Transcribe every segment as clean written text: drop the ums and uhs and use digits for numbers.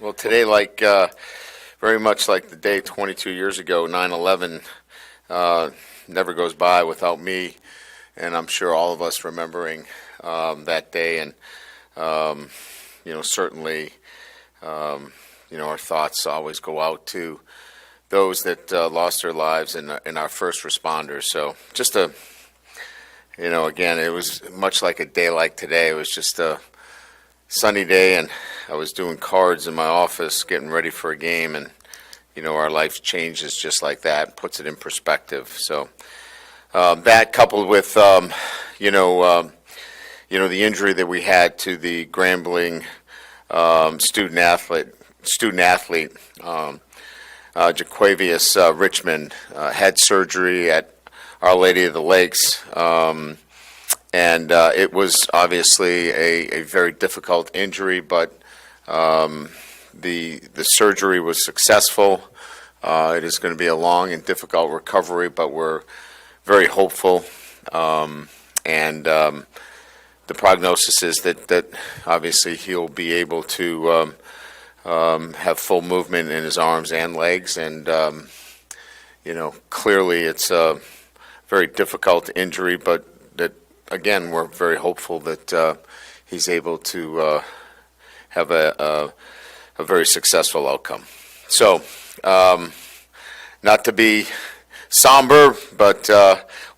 Well, today, very much like the day 22 years ago, 9/11, never goes by without me, and I'm sure all of us remembering that day. And certainly, our thoughts always go out to those that lost their lives and our first responders. So, again, it was much like a day like today. It was just a sunny day, and I was doing cards in my office, getting ready for a game, and our life changes just like that, puts it in perspective. So that coupled with the injury that we had to the Grambling student athlete, Jaquavius Richmond, had surgery at Our Lady of the Lakes. And it was obviously a very difficult injury, but the surgery was successful. It is going to be a long and difficult recovery, but we're very hopeful. And the prognosis is that obviously he'll be able to have full movement in his arms and legs. And, clearly it's a very difficult injury, but again, we're very hopeful that he's able to have a very successful outcome. So, not to be somber, but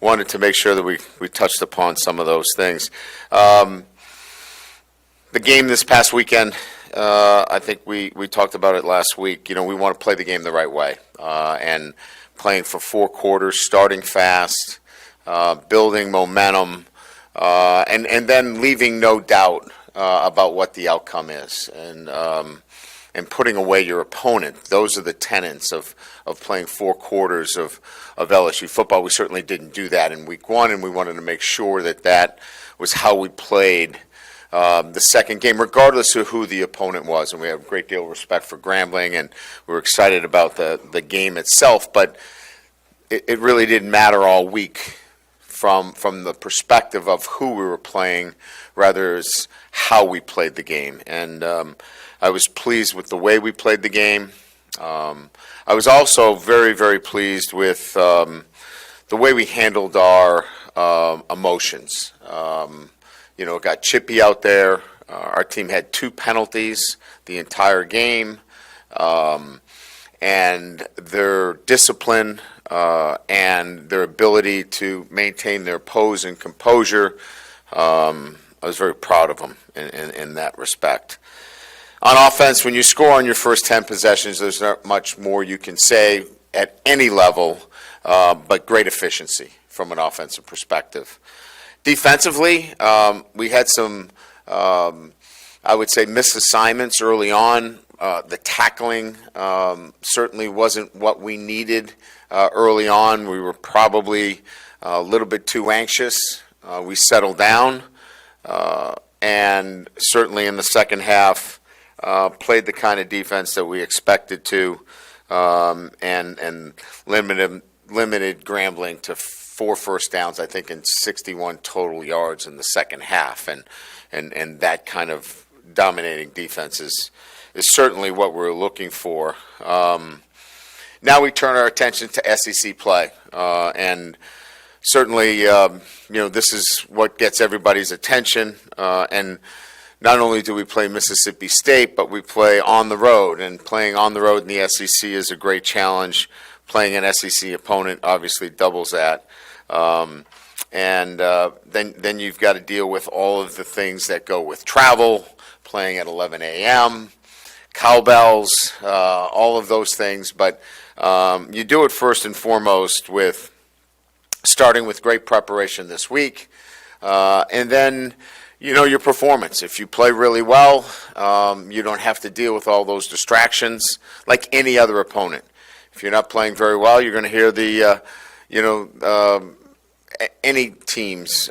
wanted to make sure that we touched upon some of those things. The game this past weekend, I think we talked about it last week. We want to play the game the right way, and playing for 4 quarters, starting fast, building momentum, and then leaving no doubt about what the outcome is, and putting away your opponent. Those are the tenets of playing 4 quarters of LSU football. We certainly didn't do that in week 1, and we wanted to make sure that was how we played the second game, regardless of who the opponent was. And we have a great deal of respect for Grambling, and we're excited about the game itself, but it really didn't matter all week from the perspective of who we were playing, rather as how we played the game. And I was pleased with the way we played the game. I was also very, very pleased with the way we handled our emotions. It got chippy out there. Our team had 2 penalties the entire game, and their discipline and their ability to maintain their pose and composure, I was very proud of them in that respect. On offense, when you score on your first 10 possessions, there's not much more you can say at any level, but great efficiency from an offensive perspective. Defensively, we had some, I would say, misassignments early on. The tackling certainly wasn't what we needed early on. We were probably a little bit too anxious. We settled down, and certainly in the second half, played the kind of defense that we expected to, and limited Grambling to 4 first downs, I think, and 61 total yards in the second half, and that kind of dominating defense is certainly what we're looking for. Now we turn our attention to SEC play, and certainly, this is what gets everybody's attention, and not only do we play Mississippi State, but we play on the road, and playing on the road in the SEC is a great challenge. Playing an SEC opponent obviously doubles that. And then you've got to deal with all of the things that go with travel, playing at 11 a.m., cowbells, all of those things. But you do it first and foremost with starting with great preparation this week, and then your performance. If you play really well, you don't have to deal with all those distractions like any other opponent. If you're not playing very well, you're going to hear the any teams,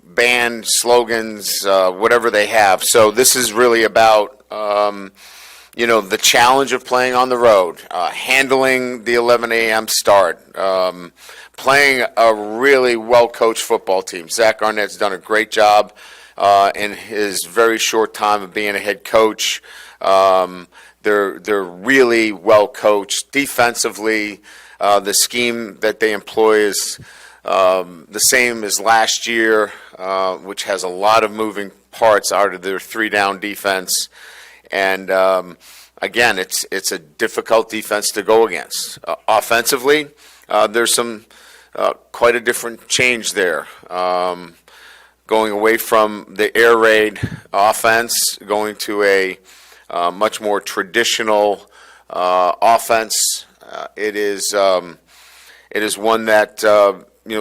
band slogans, whatever they have. So this is really about, the challenge of playing on the road, handling the 11 a.m. start, playing a really well-coached football team. Zach Arnett's done a great job in his very short time of being a head coach. They're really well coached defensively. The scheme that they employ is the same as last year, which has a lot of moving parts out of their three-down defense. And again, it's a difficult defense to go against. Offensively, there's some quite a different change there. Going away from the air raid offense, going to a much more traditional offense. It is one that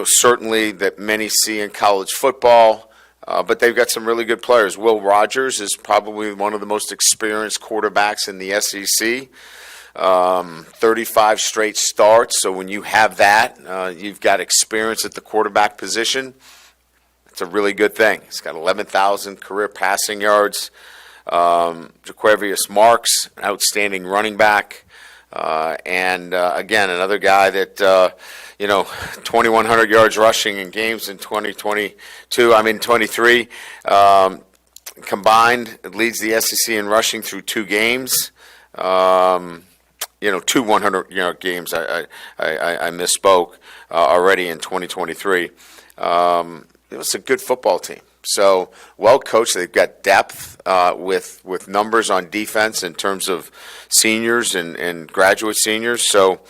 certainly that many see in college football, but they've got some really good players. Will Rogers is probably one of the most experienced quarterbacks in the SEC. 35 straight starts. So when you have that, you've got experience at the quarterback position. It's a really good thing. He's got 11,000 career passing yards. Jaquavius Marks, an outstanding running back. And again, another guy that, 2,100 yards rushing in games in 23. Combined, it leads the SEC in rushing through 2 games. Two 100-yard games. I misspoke already in 2023. It's a good football team. So well coached. They've got depth with numbers on defense in terms of seniors and graduate seniors. So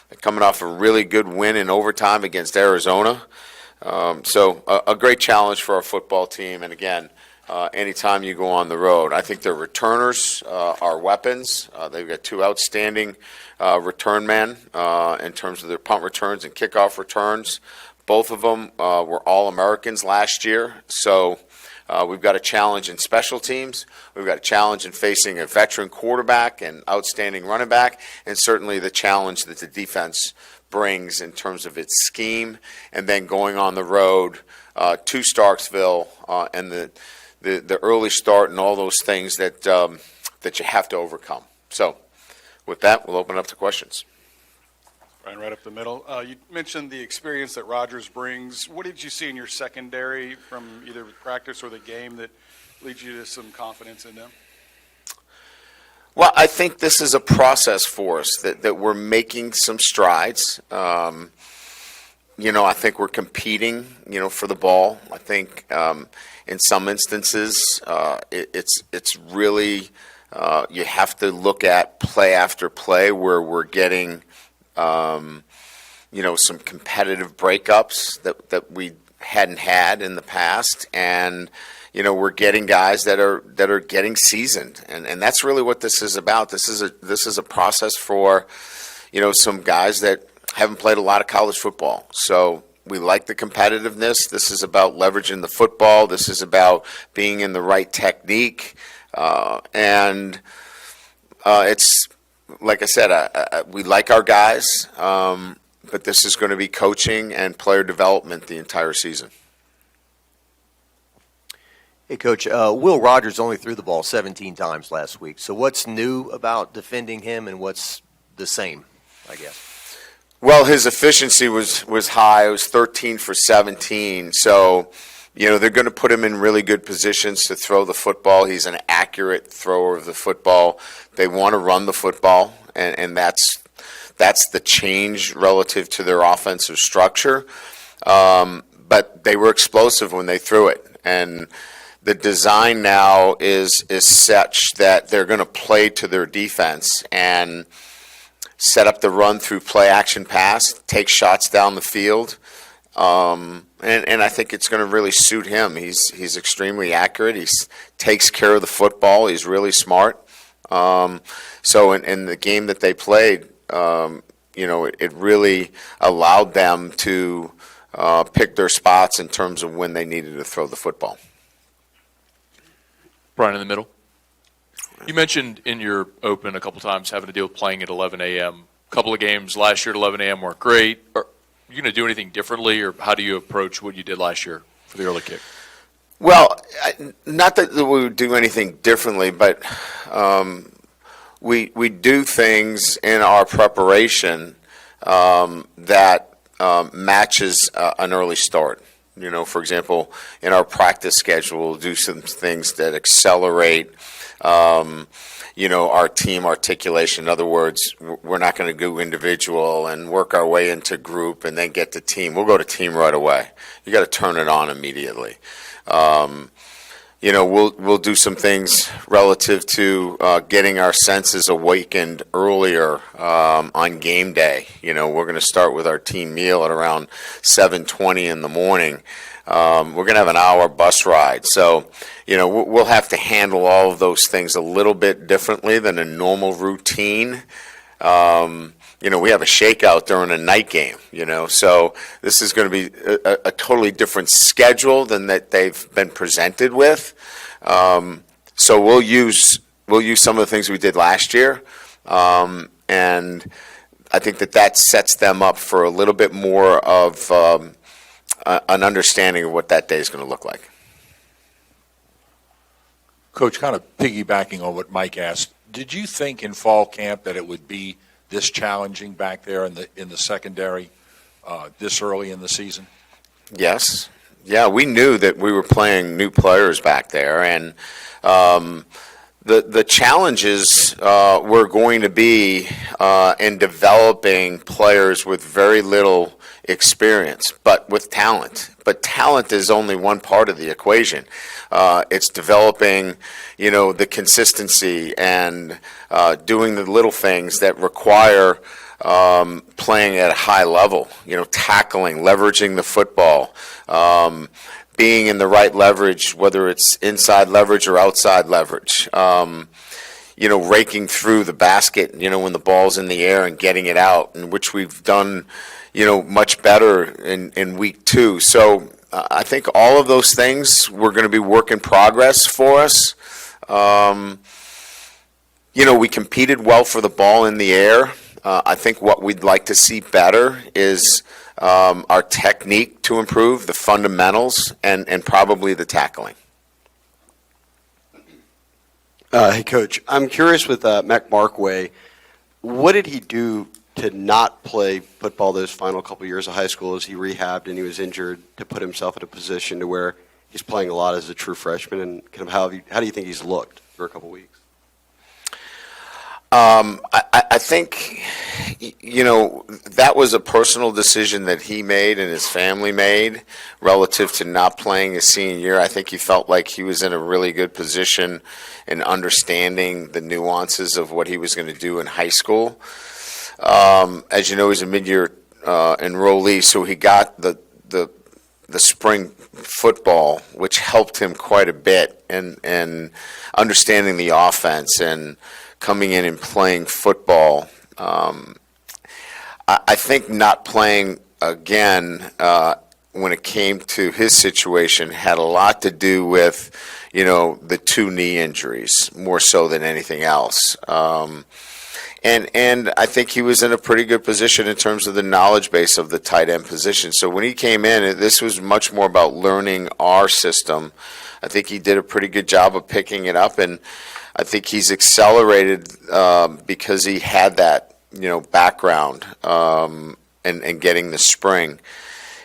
they're coming off a really good win in overtime against Arizona. So a great challenge for our football team. And again, anytime you go on the road, I think their returners are weapons. They've got 2 outstanding return men in terms of their punt returns and kickoff returns. Both of them were All-Americans last year, so we've got a challenge in special teams. We've got a challenge in facing a veteran quarterback and outstanding running back, and certainly the challenge that the defense brings in terms of its scheme, and then going on the road to Starksville and the early start and all those things that that you have to overcome. So with that, we'll open up to questions. Ryan, right up the middle. You mentioned the experience that Rogers brings. What did you see in your secondary from either practice or the game that leads you to some confidence in them? Well, I think this is a process for us that we're making some strides. I think we're competing, for the ball. I think in some instances it's really you have to look at play after play where we're getting some competitive breakups that we hadn't had in the past, and we're getting guys that are getting seasoned, and that's really what this is about. This is a process for some guys that haven't played a lot of college football. So we like the competitiveness. This is about leveraging the football. This is about being in the right technique, and it's. Like I said, we like our guys, but this is going to be coaching and player development the entire season. Hey, Coach, Will Rogers only threw the ball 17 times last week. So what's new about defending him and what's the same, I guess? Well, his efficiency was high. It was 13 for 17. So, they're going to put him in really good positions to throw the football. He's an accurate thrower of the football. They want to run the football, and that's the change relative to their offensive structure. But they were explosive when they threw it, and the design now is such that they're going to play to their defense and set up the run through play action pass, take shots down the field. And I think it's going to really suit him. He's extremely accurate. He takes care of the football. He's really smart. So in the game that they played, it really allowed them to pick their spots in terms of when they needed to throw the football. Brian in the middle. You mentioned in your open a couple times having to deal with playing at 11 a.m. A couple of games last year at 11 a.m. weren't great. Are you going to do anything differently, or how do you approach what you did last year for the early kick? Well, not that we would do anything differently, but we do things in our preparation that matches an early start. For example, in our practice schedule, we'll do some things that accelerate, our team articulation. In other words, we're not going to go individual and work our way into group and then get to team. We'll go to team right away. You got to turn it on immediately. We'll do some things relative to getting our senses awakened earlier on game day. We're going to start with our team meal at around 7:20 in the morning. We're going to have an hour bus ride. So, we'll have to handle all of those things a little bit differently than a normal routine. We have a shakeout during a night game, so this is going to be a totally different schedule than that they've been presented with. So we'll use some of the things we did last year, and I think that sets them up for a little bit more of an understanding of what that day is going to look like. Coach, kind of piggybacking on what Mike asked, did you think in fall camp that it would be this challenging back there in the secondary this early in the season? Yes. Yeah, we knew that we were playing new players back there, and the challenges were going to be in developing players with very little experience, but with talent. But talent is only one part of the equation. It's developing, the consistency and doing the little things that require playing at a high level, tackling, leveraging the football, being in the right leverage, whether it's inside leverage or outside leverage, raking through the basket, when the ball's in the air and getting it out, and which we've done, much better in week 2. So I think all of those things were going to be work in progress for us. We competed well for the ball in the air. I think what we'd like to see better is our technique to improve, the fundamentals, and probably the tackling. Hey, Coach. I'm curious with Mac Markway, what did he do to not play football those final couple years of high school as he rehabbed and he was injured to put himself in a position to where he's playing a lot as a true freshman? And kind of how do you think he's looked for a couple weeks? I think, that was a personal decision that he made and his family made relative to not playing his senior year. I think he felt like he was in a really good position in understanding the nuances of what he was going to do in high school. As you know, he's a mid-year enrollee, so he got the spring football, which helped him quite a bit in understanding the offense and coming in and playing football. I think not playing again when it came to his situation had a lot to do with, the 2 knee injuries more so than anything else. And I think he was in a pretty good position in terms of the knowledge base of the tight end position. So when he came in, this was much more about learning our system. I think he did a pretty good job of picking it up, and I think he's accelerated because he had that, background and getting the spring.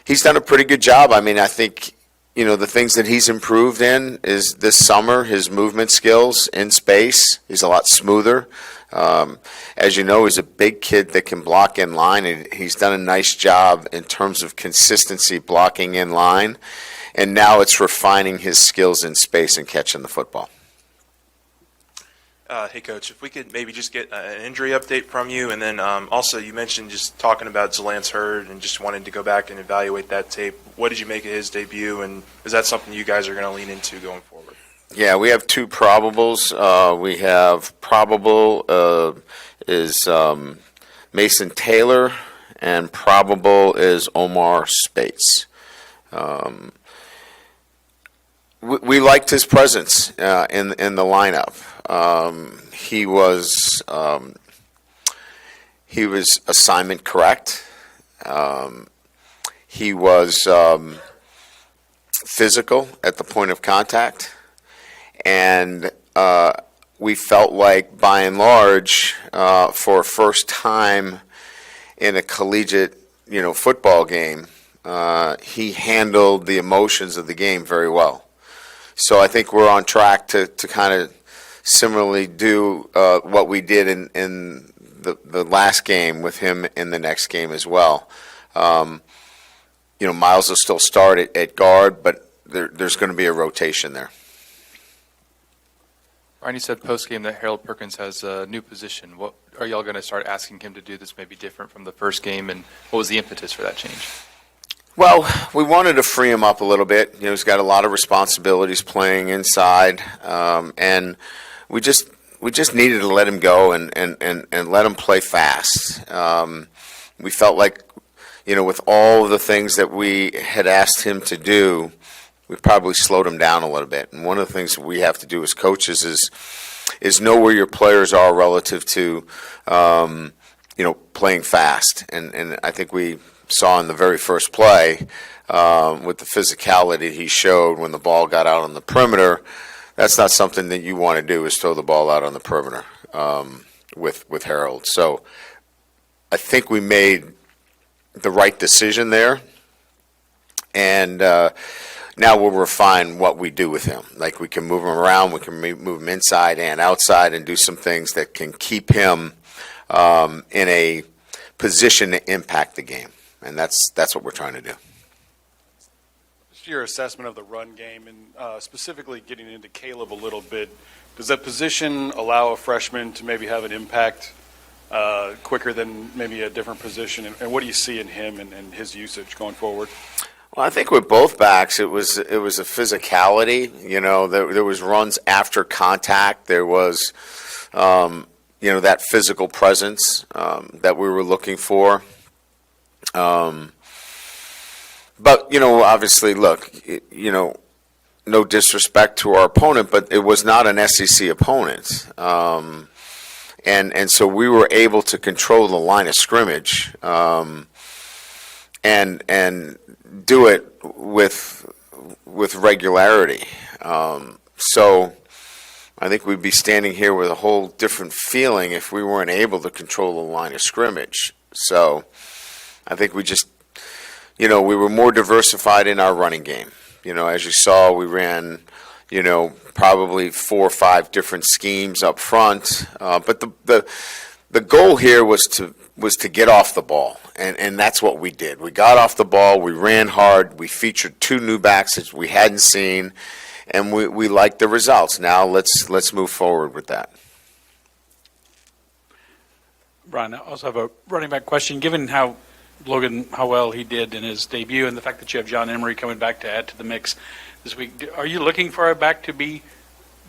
He's done a pretty good job. I mean, I think, the things that he's improved in is this summer, his movement skills in space. He's a lot smoother. As you know, he's a big kid that can block in line, and he's done a nice job in terms of consistency blocking in line. And now it's refining his skills in space and catching the football. Hey, Coach, if we could maybe just get an injury update from you, and then also you mentioned just talking about Zalance Hurd and just wanting to go back and evaluate that tape. What did you make of his debut, and is that something you guys are going to lean into going forward? Yeah, we have 2 probables. We have probable is Mason Taylor, and probable is Omar Spates. We liked his presence in the lineup. He was assignment correct. He was physical at the point of contact, and we felt like, by and large, for a first time in a collegiate, football game, he handled the emotions of the game very well. So I think we're on track to kind of similarly do what we did in the last game with him in the next game as well. Miles will still start at guard, but there's going to be a rotation there. Ryan, you said post-game that Harold Perkins has a new position. What are y'all going to start asking him to do that's maybe different from the first game, and what was the impetus for that change? Well, we wanted to free him up a little bit. He's got a lot of responsibilities playing inside, and we just needed to let him go and let him play fast. We felt like, with all the things that we had asked him to do, we probably slowed him down a little bit. And one of the things we have to do as coaches is know where your players are relative to, playing fast. And I think we saw in the very first play with the physicality he showed when the ball got out on the perimeter. That's not something that you want to do, is throw the ball out on the perimeter with Harold. So I think we made the right decision there. And now we'll refine what we do with him. Like, we can move him around, we can move him inside and outside and do some things that can keep him in a position to impact the game. And that's what we're trying to do. Just your assessment of the run game, and specifically getting into Caleb a little bit, does that position allow a freshman to maybe have an impact quicker than maybe a different position? And what do you see in him and his usage going forward? Well, I think with both backs, it was a physicality. There was runs after contact. There was, that physical presence that we were looking for. But obviously, look, no disrespect to our opponent, but it was not an SEC opponent, and so we were able to control the line of scrimmage, and do it with regularity. So I think we'd be standing here with a whole different feeling if we weren't able to control the line of scrimmage. So I think we just, we were more diversified in our running game. As you saw, we ran, probably 4 or 5 different schemes up front. But the goal here was to get off the ball, and that's what we did. We got off the ball, we ran hard, we featured 2 new backs that we hadn't seen, and we liked the results. Now let's move forward with that. Brian, I also have a running back question. Given how well he did in his debut, and the fact that you have John Emery coming back to add to the mix this week, are you looking for a back to be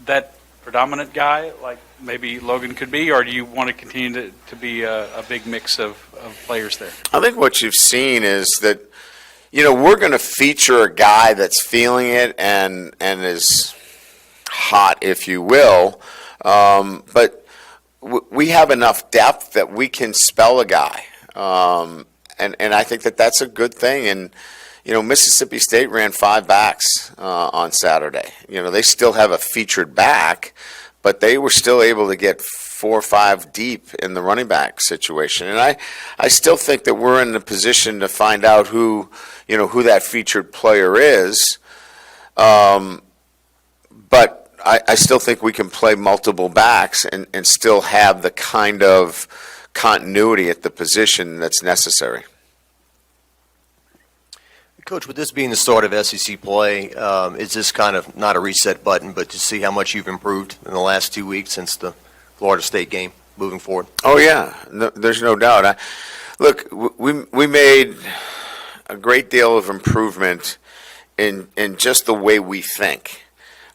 that predominant guy like maybe Logan could be, or do you want to continue to be a big mix of players there? I think what you've seen is that, we're going to feature a guy that's feeling it and is hot, if you will, but we have enough depth that we can spell a guy, and I think that's a good thing. And Mississippi State ran 5 backs on Saturday. They still have a featured back, but they were still able to get 4 or 5 deep in the running back situation. And I still think that we're in the position to find out who that featured player is. But I still think we can play multiple backs and still have the kind of continuity at the position that's necessary. Coach, with this being the start of SEC play, is this kind of not a reset button, but to see how much you've improved in the last 2 weeks since the Florida State game moving forward? Oh, yeah. No, there's no doubt. Look, we made a great deal of improvement in just the way we think.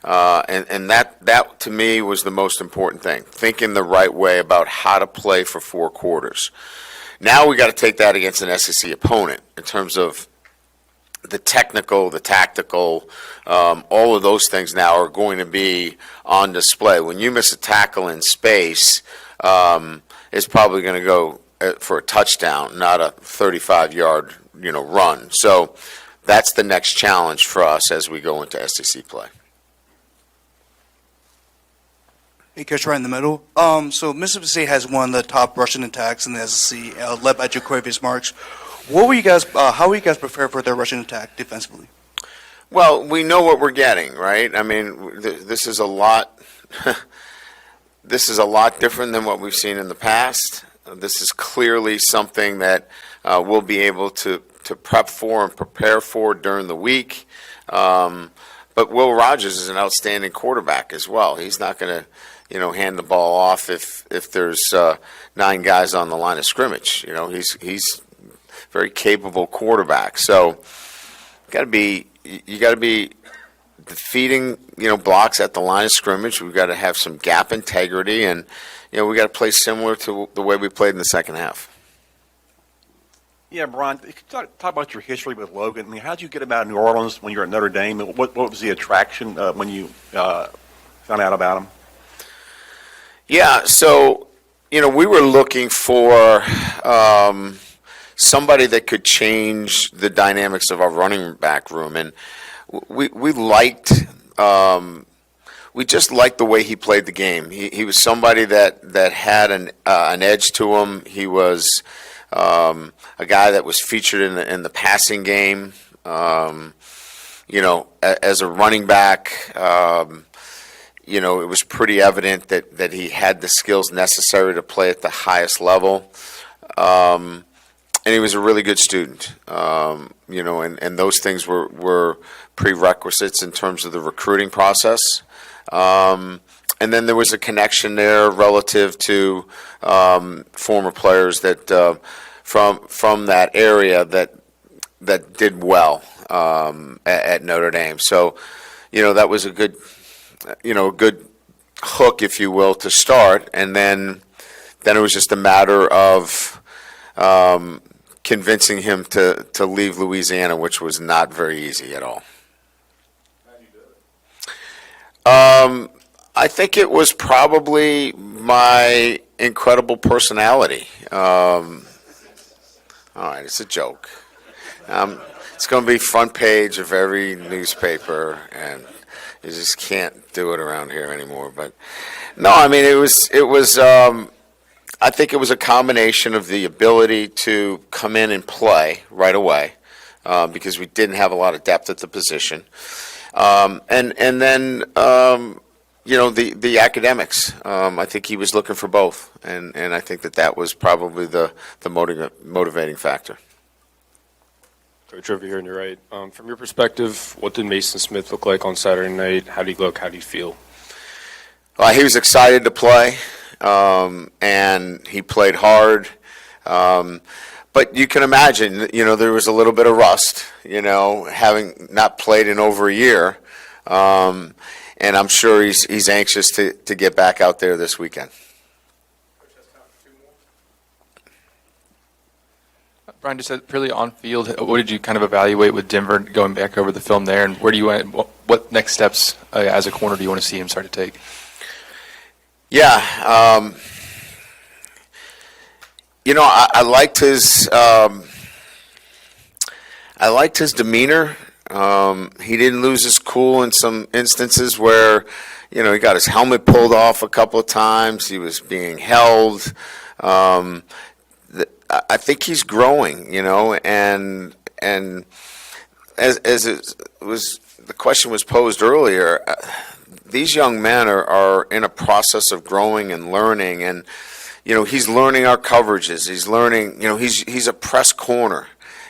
And that, to me, was the most important thing, thinking the right way about how to play for 4 quarters. Now we got to take that against an SEC opponent in terms of the technical, the tactical, all of those things now are going to be on display. When you miss a tackle in space, it's probably going to go for a touchdown, not a 35-yard, run. So that's the next challenge for us as we go into SEC play. Hey, Coach, right in the middle. So Mississippi State has one of the top rushing attacks in the SEC, led by Jaquavius Marks. What were you guys? How were you guys prepared for their rushing attack defensively? Well, we know what we're getting, right? I mean, this is a lot. This is a lot different than what we've seen in the past. This is clearly something that we'll be able to prep for and prepare for during the week. But Will Rogers is an outstanding quarterback as well. He's not going to, hand the ball off if there's 9 guys on the line of scrimmage. He's a very capable quarterback. So you got to be defeating, blocks at the line of scrimmage. We've got to have some gap integrity, and we got to play similar to the way we played in the second half. Yeah, Brian, could you talk about your history with Logan? I mean, how did you get him out of New Orleans when you were at Notre Dame? What was the attraction when you found out about him? Yeah, so, we were looking for somebody that could change the dynamics of our running back room, and we liked we just liked the way he played the game. He was somebody that had an edge to him. He was a guy that was featured in the passing game. As a running back, it was pretty evident that he had the skills necessary to play at the highest level. And he was a really good student, and those things were prerequisites in terms of the recruiting process. And then there was a connection there relative to former players that from that area that did well at Notre Dame. So, that was a good hook, if you will, to start, and then it was just a matter of convincing him to leave Louisiana, which was not very easy at all. I think it was probably my incredible personality. All right, it's a joke. It's going to be front page of every newspaper, and you just can't do it around here anymore. But no, I mean it was. I think it was a combination of the ability to come in and play right away, because we didn't have a lot of depth at the position, and then the academics. I think he was looking for both, and I think that was probably the motivating factor. Coach, over here on your right. From your perspective, what did Mason Smith look like on Saturday night? How did he look? How did he feel? He was excited to play, and he played hard. But you can imagine, there was a little bit of rust, having not played in over a year. And I'm sure he's anxious to get back out there this weekend. Brian, just purely on field, what did you kind of evaluate with Denver going back over the film there, and where do you want, what next steps as a corner do you want to see him start to take? Yeah, I liked his demeanor. He didn't lose his cool in some instances where, he got his helmet pulled off a couple of times. He was being held. I think he's growing, and as the question was posed earlier, these young men are in a process of growing and learning, and he's learning our coverages. He's learning, he's a press corner,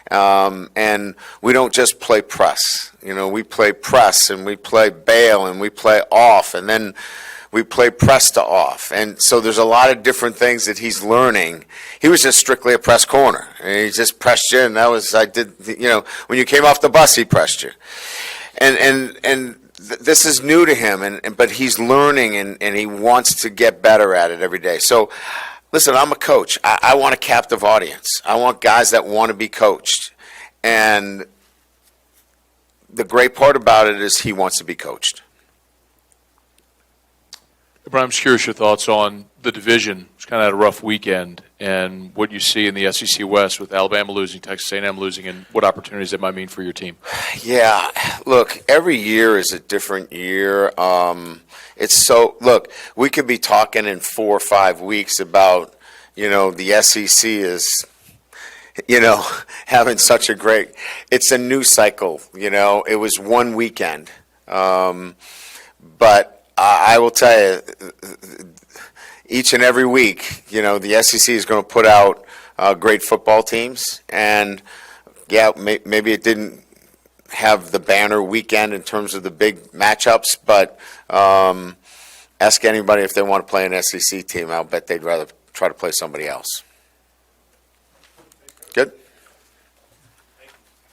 and we don't just play press. We play press, and we play bail, and we play off, and then we play press to off. And so there's a lot of different things that he's learning. He was just strictly a press corner. And he just pressed you, and when you came off the bus, he pressed you. And this is new to him, but he's learning, and he wants to get better at it every day. So, listen, I'm a coach. I want a captive audience. I want guys that want to be coached. And the great part about it is he wants to be coached. Brian, I'm just curious your thoughts on the division. It's kind of had a rough weekend, and what you see in the SEC West with Alabama losing, Texas A&M losing, and what opportunities that might mean for your team. Yeah, look, every year is a different year. We could be talking in 4 or 5 weeks about, the SEC having such a great, it's a new cycle, it was one weekend. But I will tell you, each and every week, the SEC is going to put out great football teams. And, yeah, maybe it didn't have the banner weekend in terms of the big matchups, but ask anybody if they want to play an SEC team. I'll bet they'd rather try to play somebody else. Good?